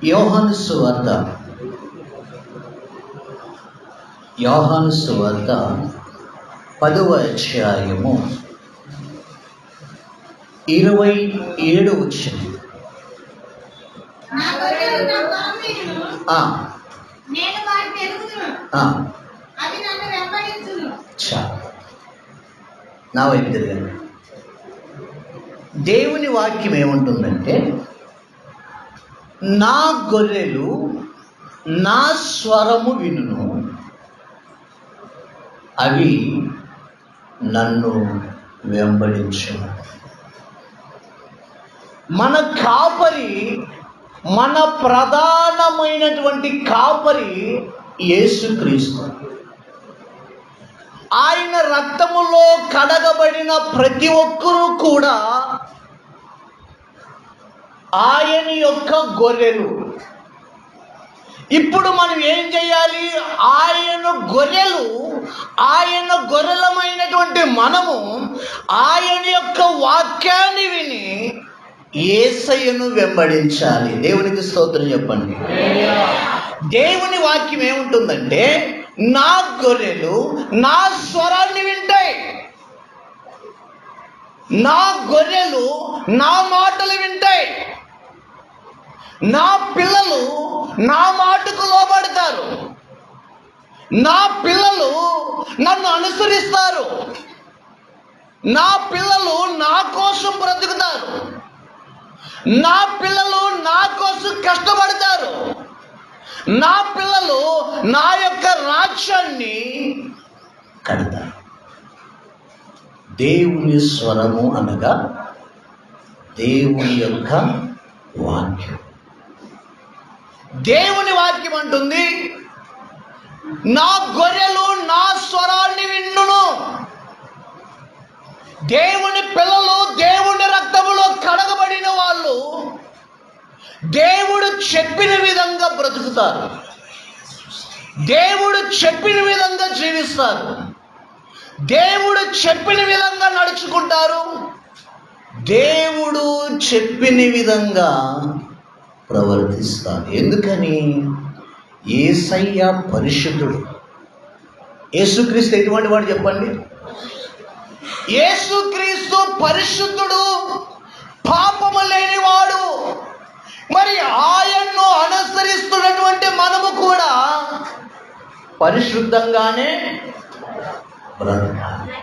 యోహాను సువార్త 10వ అధ్యాయము 27 వచనం. నా వైపు తిరగండి. దేవుని వాక్యం ఏముంటుందంటే, నా గొర్రెలు నా స్వరము వినును, అవి నన్ను వెంబడించును. మన కాపరి, మన ప్రధానమైనటువంటి కాపరి యేసుక్రీస్తు. ఆయన రక్తములో కడగబడిన ప్రతి ఒక్కరూ కూడా ఆయన యొక్క గొర్రెలు. ఇప్పుడు మనం ఏం చేయాలి? ఆయన గొర్రెలమైనటువంటి మనము ఆయన యొక్క వాక్యాన్ని విని యేసయ్యను వెంబడించాలి. దేవునికి స్తోత్రం చెప్పండి. దేవుని వాక్యం ఏముంటుందంటే, నా గొర్రెలు నా స్వరాన్ని వింటాయి, నా గొర్రెలు నా మాటలు వింటాయి, నా పిల్లలు నా మాటకు లోబడతారు, నా పిల్లలు నన్ను అనుసరిస్తారు, నా పిల్లలు నా కోసం బ్రతుకుతారు, నా పిల్లలు నా కోసం కష్టపడతారు, నా పిల్లలు నా యొక్క రాజ్యాన్ని కడతారు. దేవుని స్వరము అనగా దేవుని యొక్క వాక్యం. దేవుని వాక్యం అంటుంది, నా గొర్రెలు నా స్వరాన్ని విన్నును. దేవుని పిల్లలు, దేవుని రక్తములో కడగబడిన వాళ్ళు దేవుడు చెప్పిన విధంగా బ్రతుకుతారు, దేవుడు చెప్పిన విధంగా జీవిస్తారు, దేవుడు చెప్పిన విధంగా నడుచుకుంటారు, దేవుడు చెప్పిన విధంగా ప్రవర్తిస్తారు. ఎందుకని? యేసయ్య పరిశుద్ధుడు. యేసుక్రీస్తు ఎటువంటి వాడు చెప్పండి? యేసుక్రీస్తు పరిశుద్ధుడు, పాపము లేనివాడు. మరి ఆయన్ను అనుసరిస్తున్నటువంటి మనము కూడా పరిశుద్ధంగానే బ్రతకాలి,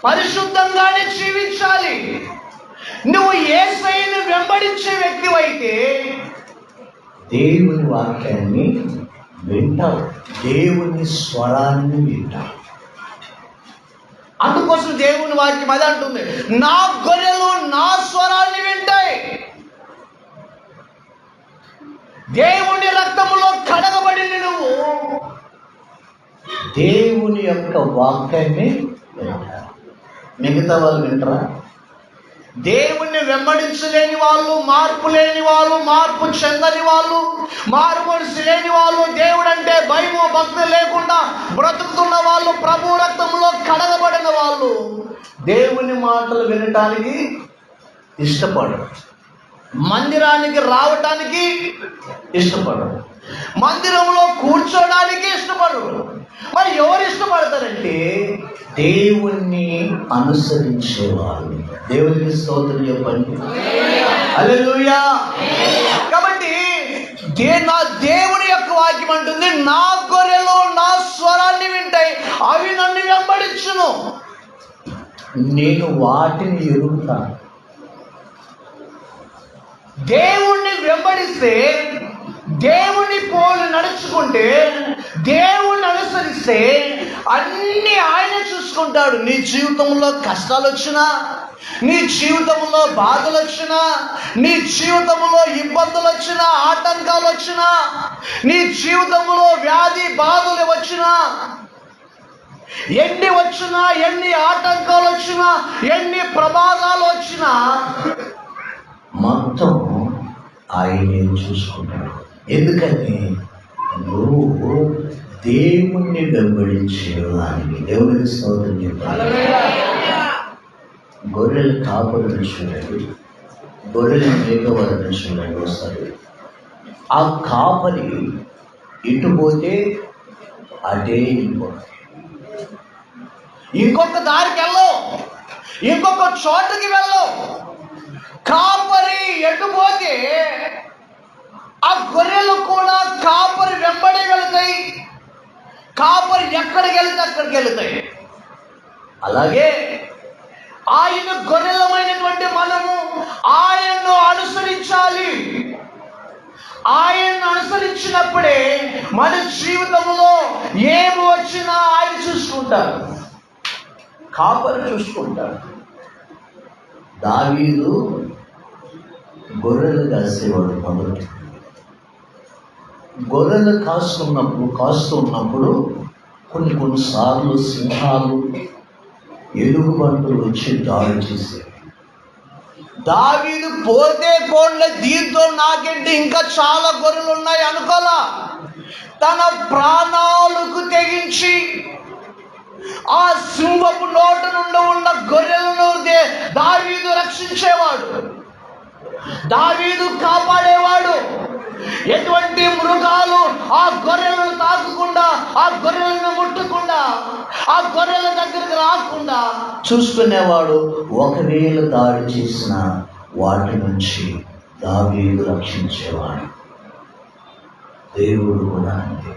పరిశుద్ధంగానే జీవించాలి. నువ్వు యేసయ్యను వెంబడించే వ్యక్తివైతే దేవుని వాక్యాన్ని వింటావు, దేవుని స్వరాన్ని వింటావు. అందుకోసం దేవుని వాక్యం అదే అంటుంది, నా గొర్రెలు నా స్వరాన్ని వింటాయి. దేవుని రక్తములో కడగబడిన నువ్వు దేవుని యొక్క వాక్యాన్ని వింటారు. మిగతా వాళ్ళు వింటారా? దేవుణ్ణి వెంబడించలేని వాళ్ళు, మార్పు లేని వాళ్ళు, మార్పు చెందని వాళ్ళు, మారు మనసు లేని వాళ్ళు, దేవుడు అంటే భయము భక్తి లేకుండా బ్రతుకుతున్న వాళ్ళు, ప్రభు రక్తంలో కడగబడిన వాళ్ళు దేవుని మాటలు వినటానికి ఇష్టపడరు, మందిరానికి రావటానికి ఇష్టపడరు, మందిరంలో కూర్చోడానికి ఇష్టపడరు. మరి ఎవరు ఇష్టపడతారంటే దేవుణ్ణి అనుసరించేవాళ్ళు. దేవునికి స్తోత్రం చెప్పండి. హల్లెలూయా. కాబట్టి నా దేవుని యొక్క వాక్యం అంటుంది, నా గొర్రెలు నా స్వరాన్ని వింటాయి, అవి నన్ను వెంబడించును, నేను వాటిని ఎరుగుతాను. దేవుణ్ణి వెంబడిస్తే, దేవుని పోలి నడుచుకుంటే, దేవుణ్ణి అనుసరిస్తే అన్నీ ఆయన చూసుకుంటాడు. నీ జీవితంలో కష్టాలు వచ్చినా, నీ జీవితంలో బాధలు వచ్చినా, నీ జీవితంలో ఇబ్బందులు వచ్చినా, ఆటంకాలు వచ్చినా, నీ జీవితంలో వ్యాధి బాధలు వచ్చినా, ఎన్ని వచ్చినా, ఎన్ని ఆటంకాలు వచ్చినా, ఎన్ని ప్రమాదాలు వచ్చినా మొత్తం ఆయనే చూసుకుంటాడు. ఎందుకని? నువ్వు దేవుణ్ణి వెంబడించేవాడిని. దేవునికి స్తోత్రం చెప్పాలి. గొర్రెల కాపులను చూడండి, గొర్రెల మేకవారిని చూడండి. వస్తారు ఆ కాపరి ఇటు పోతే అటే వెళ్ళిపోతాయి. ఇంకొక దారికి వెళ్ళవు, ఇంకొక చోటుకి వెళ్ళవు. కాపరి ఎటు పోతే ఆ గొర్రెలు కూడా కాపరి వెంబడి వెళతాయి. కాపరి ఎక్కడికి వెళ్తే అక్కడికి వెళతాయి. అలాగే ఆయన గొర్రెలమైనటువంటి మనము ఆయన్ను అనుసరించాలి. ఆయన్ను అనుసరించినప్పుడే మన జీవితంలో ఏమి వచ్చినా ఆయన చూసుకుంటారు, కాపరి చూసుకుంటాడు. దావీదు గొర్రెలు కాసేవాడు. మొదటి గొర్రెలు కాస్తూ ఉన్నప్పుడు కొన్నిసార్లు సింహాలు, ఎలుగుబంటులు వచ్చి దాడి చేసేవి. దావీదు పోతే పోన్లే, దీంతో నాకంటే ఇంకా చాలా గొర్రెలు ఉన్నాయి అనుకోలా. తన ప్రాణాలకు తెగించి ఆ సింహపు నోటు నుండి ఉన్న గొర్రెలను దావీదు రక్షించేవాడు, దావీదు కాపాడేవాడు. ఎటువంటి మృగాలు ఆ గొర్రెలను తాకకుండా, ఆ గొర్రెలను ముట్టకుండా, ఆ గొర్రెల దగ్గరికి రాకుండా చూసుకునేవాడు. ఒకవేళ దాడి చేసిన వాటి నుంచి దావీదు రక్షించేవాడు. దేవుడు కూడా అంతే.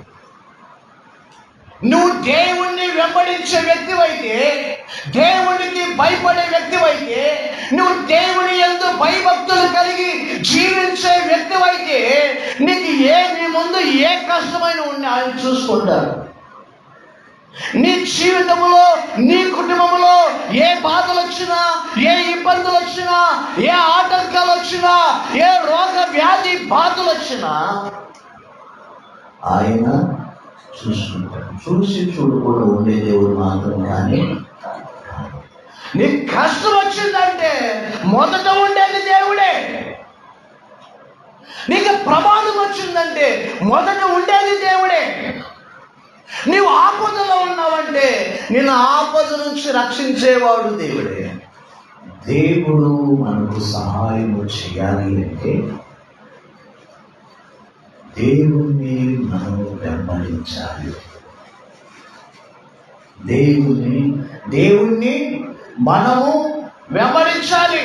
నువ్వు దేవుణ్ణి వెంబడించే వ్యక్తివైతే, దేవునికి భయపడే వ్యక్తివైతే, నువ్వు దేవుని యందు భయభక్తులు కలిగి జీవించే వ్యక్తివైతే నీకు నీ ముందు ఏ కష్టమైన ఉండి ఆయన చూసుకుంటారు. నీ జీవితంలో, నీ కుటుంబంలో ఏ బాధలు వచ్చినా, ఏ ఇబ్బందులు వచ్చినా, ఏ ఆటంకాలు వచ్చినా, ఏ రోగ వ్యాధి బాధలు వచ్చినా ఆయన చూసుకుంటాడు. చూసి చూడకుండా ఉండే దేవుడు మాత్రం. కానీ నీకు కష్టం వచ్చిందంటే మొదట ఉండేది దేవుడే. నీకు ప్రమాదం వచ్చిందంటే మొదట ఉండేది దేవుడే. నీవు ఆపదలో ఉన్నావంటే నిన్ను ఆపద నుంచి రక్షించేవాడు దేవుడే. దేవుడు మనకు సహాయం చేయాలి అంటే దేవుణ్ణి మనం వెంబడించాలి. దేవుణ్ణి మనము వెంబడించాలి.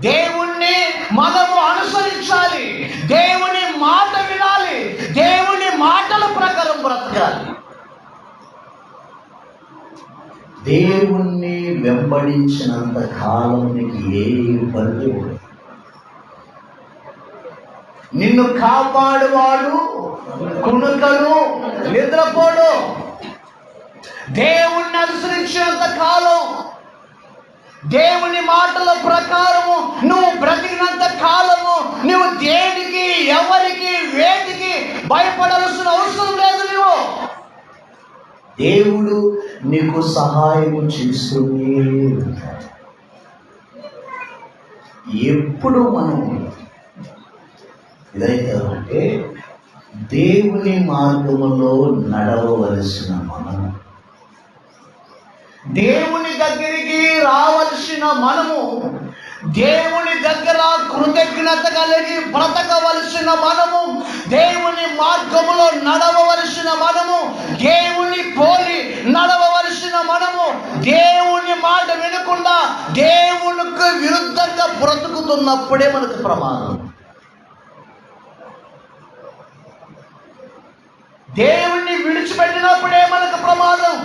దేవుణ్ణి మనము అనుసరించాలి. దేవుని మాట వినాలి. దేవుని మాటల ప్రకారం బ్రతకాలి. దేవుణ్ణి వెంబడించినంత కాలం నీకు ఏ ఇబ్బంది ఉండదు. నిన్ను కాపాడువాడు కునుకను, నిద్రపోడు. దేవుణ్ణి అనుసరించినంత కాలం, దేవుని మాటల ప్రకారము నువ్వు బ్రతికినంత కాలము నువ్వు దేనికి, ఎవరికి, వేటికి భయపడాల్సిన అవసరం లేదు. నువ్వు దేవుడు నీకు సహాయం చేస్తూనే ఉంటాడు. ఎప్పుడు మనం ఇదైతే దేవుని మార్గములో నడవవలసిన మనము, దేవుని దగ్గరికి రావలసిన మనము, దేవుని దగ్గర కృతజ్ఞత కలిగి బ్రతకవలసిన మనము, దేవుని మార్గములో నడవవలసిన మనము, దేవుని పోలి నడవవలసిన మనము, దేవుని మాట వినకుండా దేవునికి విరుద్ధంగా బ్రతుకుతున్నప్పుడే మనకు ప్రమాదం. దేవుణ్ణి విడిచిపెట్టినప్పుడే మనకు ప్రమాదం.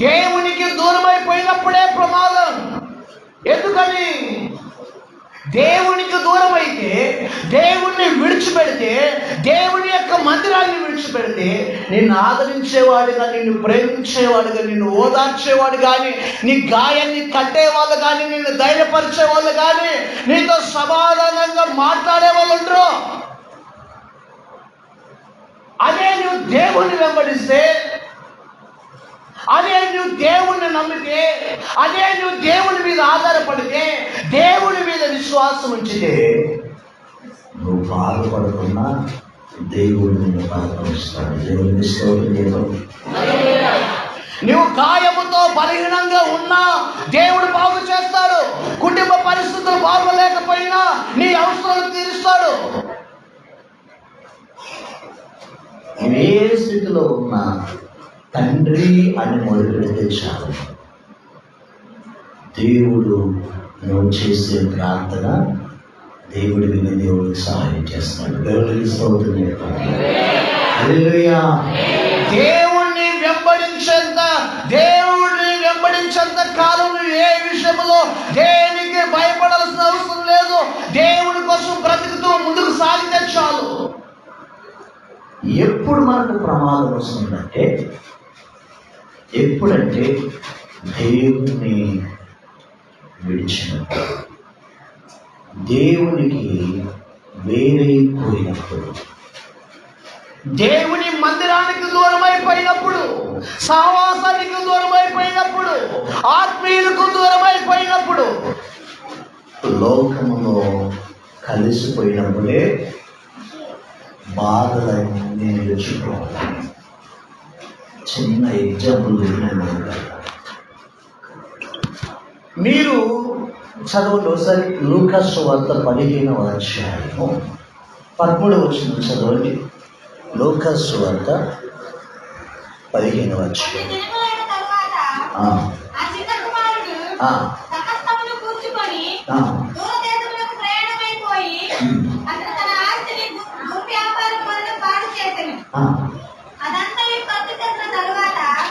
దేవునికి దూరమైపోయినప్పుడే ప్రమాదం. ఎందుకని? దేవునికి దూరం అయితే, దేవుణ్ణి విడిచిపెడితే, దేవుని యొక్క మందిరాన్ని విడిచిపెడితే నిన్ను ఆదరించేవాడుగా, నిన్ను ప్రేమించేవాడుగా, నిన్ను ఓదార్చేవాడు కానీ, నీ గాయాన్ని కట్టేవాళ్ళు కానీ, నిన్ను ధైర్యపరిచేవాళ్ళు కానీ, నీతో సమాధానంగా మాట్లాడే వాళ్ళు ఉండరు. అదే నువ్వు దేవుణ్ణి వెంబడిస్తే, అదే నువ్వు దేవుణ్ణి నమ్మితే, అదే నువ్వు దేవుని మీద ఆధారపడితే, దేవుని మీద విశ్వాసం ఉంచితే, నువ్వు బాధపడుతున్నా దేవుడిని బలపరుస్తాడు. దేవుని స్తోత్రం. నువ్వు గాయముతో బలహీనంగా ఉన్నా దేవుడు బాగు చేస్తాడు. కుటుంబ పరిస్థితులు బాగోలేకపోయినా నీ అవసరాలు తీరుస్తాడు. ఏ స్థితిలో ఉన్నా తండ్రి అని మొదలుపెడితే చాలు, దేవుడు నువ్వు చేసే ప్రార్థన దేవుడి విని దేవుడికి సహాయం చేస్తాడు. దేవుడికి స్తోత్రం చెప్పండి. హల్లెలూయా. దేవుణ్ణి వెంబడించేంత కాలం నువ్వు ఏ విషయంలో దేనికి భయపడాల్సిన అవసరం లేదు. దేవుడి కోసం బ్రతుకుతూ ముందుకు సాగితే చాలు. ఎప్పుడు మనకు ప్రమాదం వస్తుందంటే, ఎప్పుడంటే దేవుణ్ణి విడిచినప్పుడు, దేవునికి వేరైపోయినప్పుడు, దేవుని మందిరానికి దూరమైపోయినప్పుడు, సహవాసానికి దూరమైపోయినప్పుడు, ఆత్మీయులకు దూరమైపోయినప్పుడు, లోకములో కలిసిపోయినప్పుడే బాధలన్నీ నిలుచుకోవాలి. చిన్న ఎగ్జాంపుల్ మీరు చదవండి ఒకసారి. లూకాసు సువార్త 15వ అధ్యాయము 13వ వచనం చదవండి. లూకాసు సువార్త 15వ అధ్యాయం.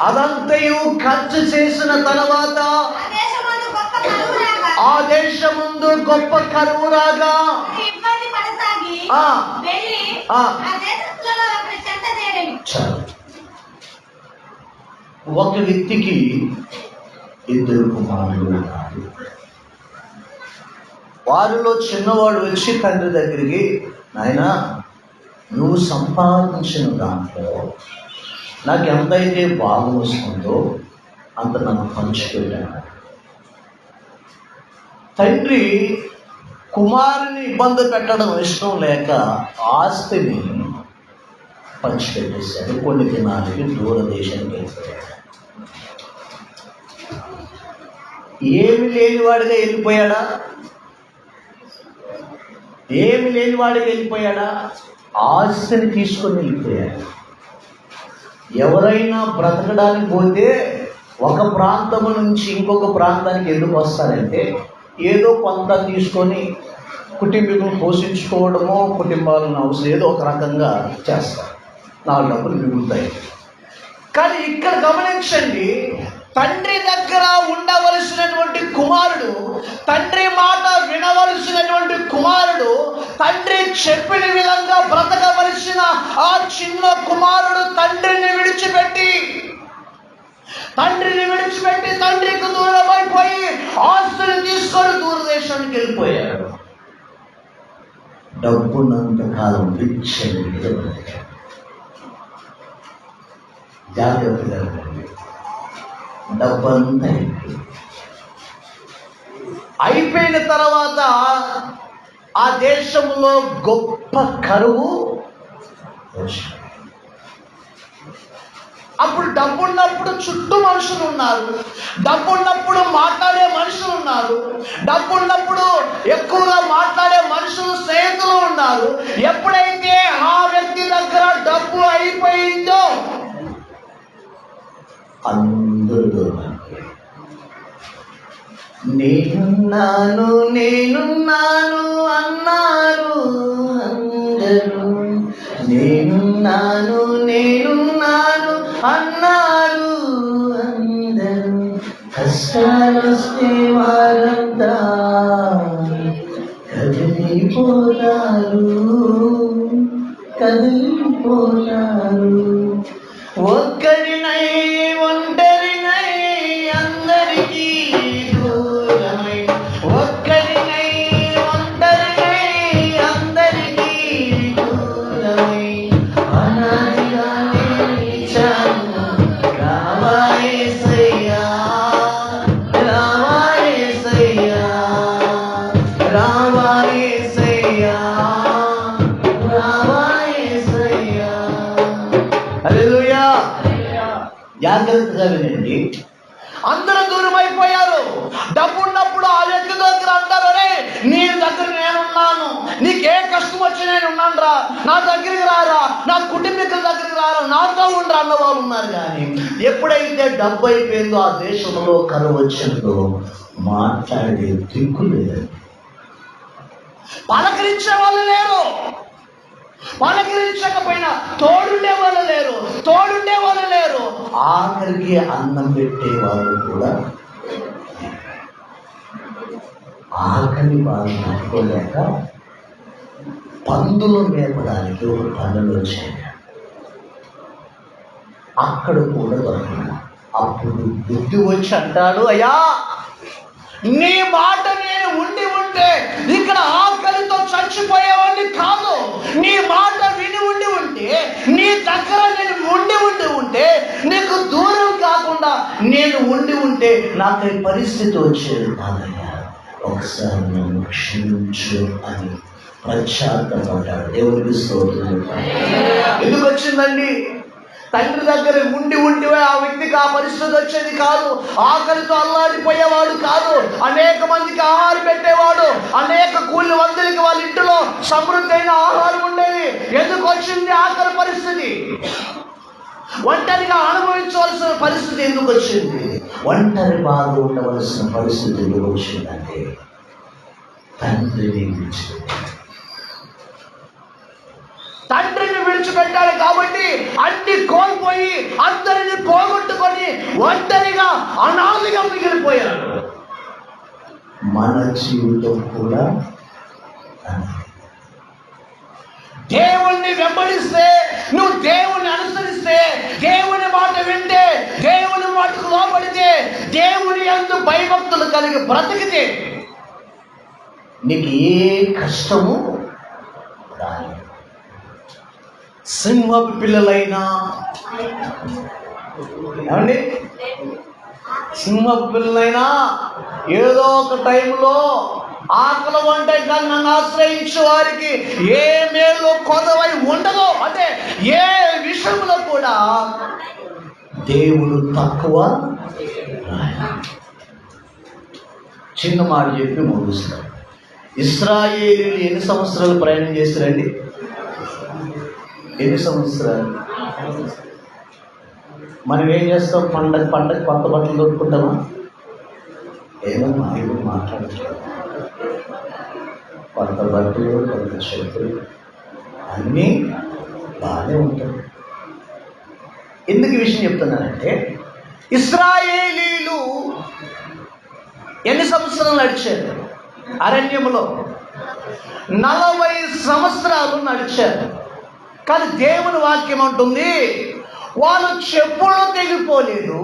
అదంతయు ఖర్చు చేసిన తర్వాత ఆ దేశముందు గొప్ప కరువు రాగా ఒక వ్యక్తికి 2 కుమారులు ఉన్నారు. వారిలో చిన్నవాడు వచ్చి తండ్రి దగ్గరికి, నాయనా నువ్వు సంపాదించిన దాంట్లో నాకు ఎంతైతే భాగం వస్తుందో అంత నాకు పంచిపెట్టాను. తండ్రి కుమారుని ఇబ్బంది పెట్టడం ఇష్టం లేక ఆస్తిని పంచిపెట్టేశాడు. కొన్ని దినాలకి దూరదేశానికి వెళ్ళిపోయాడు. ఏమి లేనివాడిగా వెళ్ళిపోయాడా? ఏమి లేనివాడిగా వెళ్ళిపోయాడా? ఆస్తిని తీసుకొని వెళ్ళిపోయాడు. ఎవరైనా బ్రతకడానికి పోతే ఒక ప్రాంతం నుంచి ఇంకొక ప్రాంతానికి ఎందుకు వస్తారంటే, ఏదో కొంత తీసుకొని కుటుంబీకులను పోషించుకోవడమో, కుటుంబాలను అవసరం ఏదో ఒక రకంగా చేస్తారు, 4 డబ్బులు మిగులుతాయి. కానీ ఇక్కడ గమనించండి, తండ్రి దగ్గర ఉండవలసినటువంటి కుమారుడు, తండ్రి మాట వినవలసినటువంటి కుమారుడు, తండ్రి చెప్పిన విధంగా బ్రతకవలసిన ఆ చిన్న కుమారుడు తండ్రిని విడిచిపెట్టి తండ్రికి దూరమైపోయి ఆస్తులు తీసుకొని దూరదేశానికి వెళ్ళిపోయాడు. డబ్బున్నంత కాలం విచ్చని జాగ్రత్తగా డబ్బంతా అయిపోయిన తర్వాత ఆ దేశంలో గొప్ప కరువు. అప్పుడు డబ్బున్నప్పుడు చుట్టూ మనుషులు ఉన్నారు, డబ్బున్నప్పుడు మాట్లాడే మనుషులు ఉన్నారు, డబ్బున్నప్పుడు ఎక్కువగా మాట్లాడే మనుషులు స్నేహితులు ఉన్నారు. ఎప్పుడైతే ఆ వ్యక్తి దగ్గర డబ్బు అయిపోయిందో అందరూ దూరం. నేనున్నాను అన్నారు అందరూ. నేనున్నాను అన్నారు అందరూ. కష్టాలొస్తే వారంతా కదిలిపోతారు. ఒక్కడినై ఒంటరినై అందరికీ దూరమై, ఒక్కడినై ఒంటరినై అందరికీ దూరమై, అనాదిగా నిలిచాను. రావా యేసయ్యా, రావా యేసయ్యా, రావా యేసయ్యా, రావా యేసయ్యా. హల్లెలూయా. జాగ్రత్తగా వినండి. అందరూ దూరం అయిపోయారు. డబ్బు ఉన్నప్పుడు ఆ వ్యక్తి దగ్గర అంటారు, రే నీ దగ్గర నేనున్నాను, నీకే కష్టం వచ్చి నేను ఉన్నాను రా, నా దగ్గరికి రారా, నా కుటుంబీకుల దగ్గరికి రారా, నాతో ఉండరా అన్న వాళ్ళు ఉన్నారు. కానీ ఎప్పుడైతే డబ్బు అయిపోయిందో, ఆ దేశంలో కరువు వచ్చిందో, మాట్లాడే దిక్కు లేదండి. పలకరించే వాళ్ళు లేరు, పలకరించకపోయినా తోడుండే వాళ్ళు లేరు. ఆఖరికి అన్నం పెట్టే వాళ్ళు కూడా ఆకలి బాధ తట్టుకోలేక పందులు మేపడానికి ఒక పనులు వచ్చాయి. అక్కడ కూడా దొరకలేదు. అప్పుడు బుద్ధి వచ్చి అంటాడు, అయ్యా నీ మాట నేను ఉండి ఉంటే ఇక్కడ ఆకలితో చచ్చిపోయేవాడిని కాదు. నీ మాట విని ఉండి ఉంటే, నీ దగ్గర నేను ఉండి ఉంటే, నీకు దూరం కాకుండా నేను ఉండి ఉంటే నాకు ఈ పరిస్థితి వచ్చేది కాదయ్యా, ఒకసారి నన్ను క్షమించు అని పశ్చాత్తపడ్డాడు. దేవునికి స్తోత్రం. ఎందుకు వచ్చిందండి? తండ్రి దగ్గర ఉండి ఆ వ్యక్తికి ఆ పరిస్థితి వచ్చేది కాదు. ఆకలితో అల్లాడిపోయేవాడు కాదు. అనేక మందికి ఆహారం పెట్టేవాడు. అనేక కూలి వందలకి వాళ్ళ ఇంటిలో సమృద్ధి అయిన ఆహారం ఉండేది. ఎందుకు వచ్చింది ఆకలి పరిస్థితి? ఒంటరిగా అనుభవించవలసిన పరిస్థితి ఎందుకు వచ్చింది? ఒంటరి బాధ ఉండవలసిన పరిస్థితి ఎందుకు వచ్చిందంటే తండ్రిని విడిచిపెట్టాడు కాబట్టి అన్ని కోల్పోయి అందరిని పోగొట్టుకొని ఒంటరిగా అనాథగా మిగిలిపోయాడు. మన జీవితం కూడా దేవుణ్ణి వెంబడిస్తే, నువ్వు దేవుణ్ణి అనుసరిస్తే, దేవుని మాట వింటే, దేవుని మాటకు లోబడితే, దేవుని యందు భయభక్తులు కలిగి బ్రతికితే నీకు ఏ కష్టము రాదు. సింహపు పిల్లలైనా ఏమండి, సింహపు పిల్లలైనా ఏదో ఒక టైంలో ఆకలి వంటే కానీ నన్ను ఆశ్రయించే వారికి ఏ మేలు కొదవై ఉండదు. అంటే ఏ విషయంలో కూడా దేవుడు తక్కువ. చిన్న మాట చెప్పి ముగిస్తాడు. ఇశ్రాయేలీయులు ఎన్ని సంవత్సరాలు ప్రయాణం చేస్తారండి? ఎన్ని సంవత్సరాలు? మనం ఏం చేస్తాం? పండగ కొత్త బట్టలు దొరుకుకుంటామా? ఏమో ఇప్పుడు మాట్లాడుతున్నాం. కొత్త బట్టలు, కొత్త చెప్పులు అన్నీ బాగానే ఉంటాయి. ఎందుకు ఈ విషయం చెప్తున్నానంటే, ఇశ్రాయేలీయులు ఎన్ని సంవత్సరాలు నడిచారు? అరణ్యములో 40 సంవత్సరాలు నడిచారు. కానీ దేవుని వాక్యం అంటుంది, వాళ్ళ చెప్పులు తెగిపోలేదు,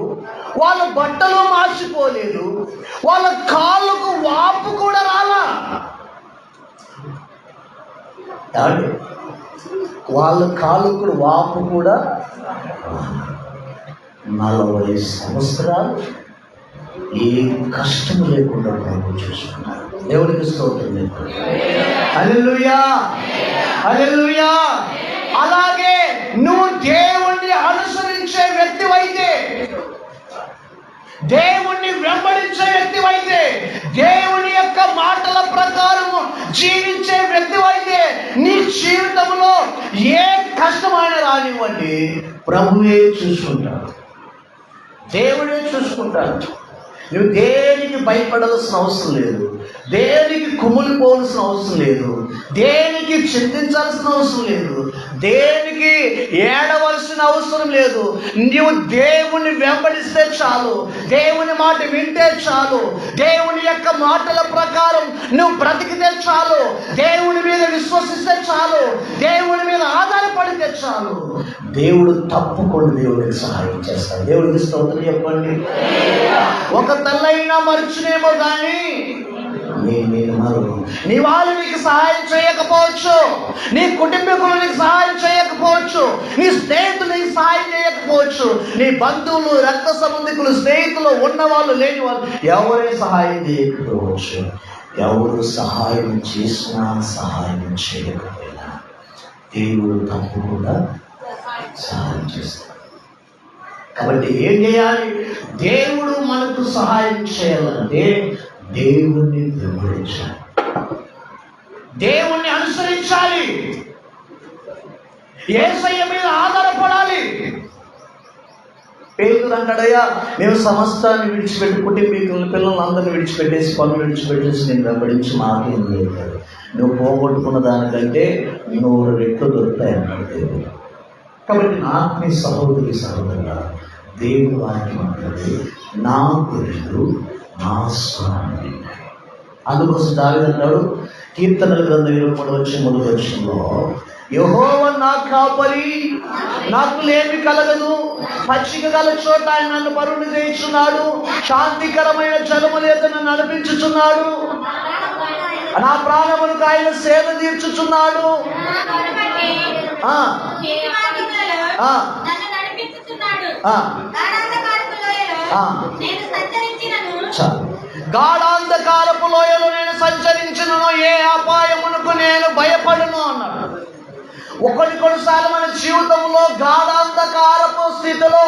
వాళ్ళ బట్టలు మార్చిపోలేదు, వాళ్ళ కాళ్ళకు వాపు కూడా రాలా. వాళ్ళ కాళ్ళకు వాపు కూడా 40 సంవత్సరాలు ఏ కష్టం లేకుండా ప్రభు చూసుకున్నారు. దేవునికి స్తోత్రం. హల్లెలూయా, హల్లెలూయా. అలాగే నువ్వు దేవుణ్ణి అనుసరించే వ్యక్తివైతే, దేవుణ్ణి వెంబడించే వ్యక్తివైతే, దేవుని యొక్క మాటల ప్రకారము జీవించే వ్యక్తివైతే, నీ జీవితంలో ఏ కష్టమైన రానివ్వండి, ప్రభువే చూసుకుంటాడు, దేవుడే చూసుకుంటాడు. నువ్వు దేనికి భయపడాల్సిన అవసరం లేదు, దేనికి కుమిలిపోవాల్సిన అవసరం లేదు, దేనికి చింతించాల్సిన అవసరం లేదు, దేనికి ఏడవలసిన అవసరం లేదు. నువ్వు దేవుని వెంబడిస్తే చాలు, దేవుని మాట వింటే చాలు, దేవుని యొక్క మాటల ప్రకారం నువ్వు బ్రతికితే చాలు, దేవుని మీద విశ్వసిస్తే చాలు, దేవుని మీద ఆధారపడితే చాలు, దేవుడు తప్పకుండా దేవుడికి సహాయం చేస్తాడు. దేవుడికి స్తోత్రం చెప్పండి. ఒక తల్లైనా మరుచునేమో కానీ నీ వాళ్ళు నీకు సహాయం చేయకపోవచ్చు, నీ కుటుంబీకులు నీకు సహాయం చేయకపోవచ్చు, నీ స్నేహితులు నీకు సహాయం చేయకపోవచ్చు, నీ బంధువులు, రక్త సంబంధికులు, స్నేహితులు, ఉన్నవాళ్ళు, లేని వాళ్ళు ఎవరే సహాయం చేయకపోవచ్చు. ఎవరు సహాయం చేసినా సహాయం చేయకపోయినా దేవుడు తప్పకుండా సహాయం చేస్తాడు. కాబట్టి ఏం చేయాలి? దేవుడు మనకు సహాయం చేయాలంటే దేవుణ్ణి వెంబడించాలి, దేవుణ్ణి అనుసరించాలి. యేసయ్య మీద ఆధారపడాలి. పేతురు అంటాడయ్యా, మేము సమస్తాన్ని విడిచిపెట్టి కుటుంబీకులను పిల్లలందరినీ విడిచిపెట్టేసి పనులు విడిచిపెట్టేసి నేను వెంబడించి మాకేం లేదు, నువ్వు పోగొట్టుకున్న దానికంటే 100 రెట్లు దొరుకుతాయన్నాడు దేవుడు. కాబట్టి నాకు నీ సహోదరి సహోదరుగా దేవుడు వాక్యం అంటాడు, నా గొర్రెలు నా స్వరాన్ని. అందుకోసం దావీదు అంటాడు కీర్తనల గ్రంథం 23:3 యెహోవా నా కాపరి, నాకు లేమి కలగదు. పచ్చిక గల చోట ఆయన నన్ను పరుని చేయించున్నాడు, శాంతికరమైన జలముల యొద్ద నన్ను నడిపించుచున్నాడు, నా ప్రాణములకు ఆయన సేద తీర్చుచున్నాడు. గాఢాంధకారపు లోయలో నేను సంచరించును, ఏ అపాయమునకు నేను భయపడును అన్నాడు. కొన్నిసార్లు మన జీవితంలో గాఢాంధకారపు స్థితిలో,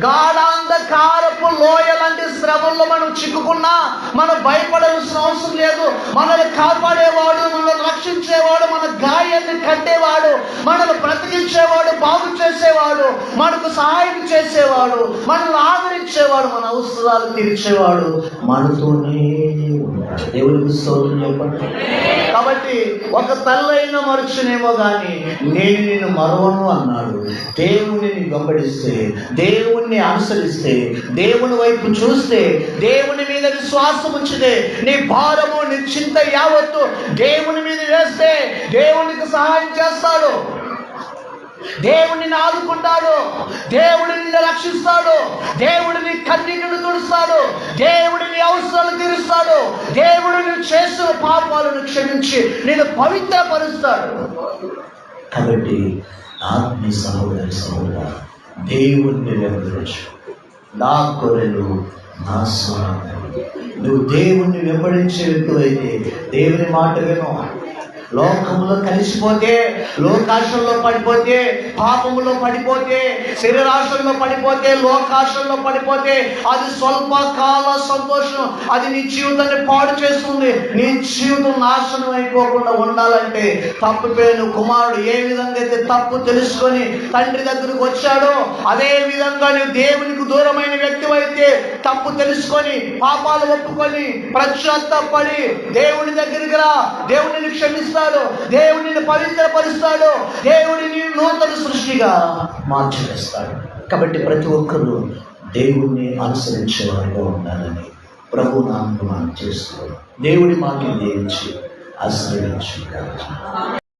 గాఢాంధకారపు లోయ లాంటి శ్రమల్లో మనం చిక్కుకున్నా మనం భయపడాల్సిన అవసరం లేదు. మనల్ని కాపాడేవాడు, మనల్ని రక్షించేవాడు, మన గాయాన్ని కట్టేవాడు, మనల్ని బ్రతికించేవాడు, బాగు చేసేవాడు, మనకు సహాయం చేసేవాడు, మనల్ని ఆదరించేవాడు, మన అవసరాలు తీర్చేవాడు మనతోనే ఉన్నాడు. దేవుడికి స్తోత్రం చెప్పండి. కాబట్టి ఒక తల్లైన మరుచునేమో కానీ నేను నిన్ను మరవను అన్నాడు. దేవుడిని వెంబడిస్తే, దేవుణ్ణి అనుసరిస్తే, దేవుని వైపు చూస్తే, దేవుని మీద విశ్వాసం ఉంచితే, నీ భారము నీ చింత యావత్తు దేవుని మీద వేస్తే దేవునికి సహాయం చేస్తాడు, దేవుడిని ఆదుకుంటాడు, దేవుడిని రక్షిస్తాడు, దేవుడిని కన్నీటిని తుడుస్తాడు, దేవుడిని అవసరాలు తీరుస్తాడు, దేవుడిని చేసిన పాపాలను క్షమించి నేను పవిత్రపరుస్తాడు. కాబట్టి ఆత్మీయ సహోదరి సహోదర, దేవుణ్ణి వెంబడించు. నా గొర్రెలు నా స్వరాన్ని. నువ్వు దేవుణ్ణి వెంబడించే వ్యక్తులైతే దేవుని మాట విను. లోకములో కలిసిపోతే, లోకాశల్లో పడిపోతే, పాపములో పడిపోతే, శరీరాశల్లో పడిపోతే, లోకాశల్లో పడిపోతే అది స్వల్ప కాల సంతోషం, అది నీ జీవితాన్ని పాడు చేస్తుంది. నీ జీవితం నాశనం అయిపోకుండా ఉండాలంటే తప్పిపోయిన కుమారుడు ఏ విధంగా అయితే తప్పు తెలుసుకొని తండ్రి దగ్గరకు వచ్చాడో, అదే విధంగా నువ్వు దేవునికి దూరమైన వ్యక్తి అయితే తప్పు తెలుసుకొని పాపాలు ఒప్పుకొని పశ్చాత్తాపడి దేవుని దగ్గరికి రా. దేవుడిని క్షమిస్తాడు, దేవుడిని పవిత్రపరుస్తాడు, దేవుడిని నూతన సృష్టిగా మార్చివేస్తాడు. కాబట్టి ప్రతి ఒక్కరూ దేవుణ్ణి అనుసరించేవారుగా ఉండాలని ప్రభు నామమున చేస్తూ దేవుడి మాటలు దీవించి ఆశీర్వదించుగాక.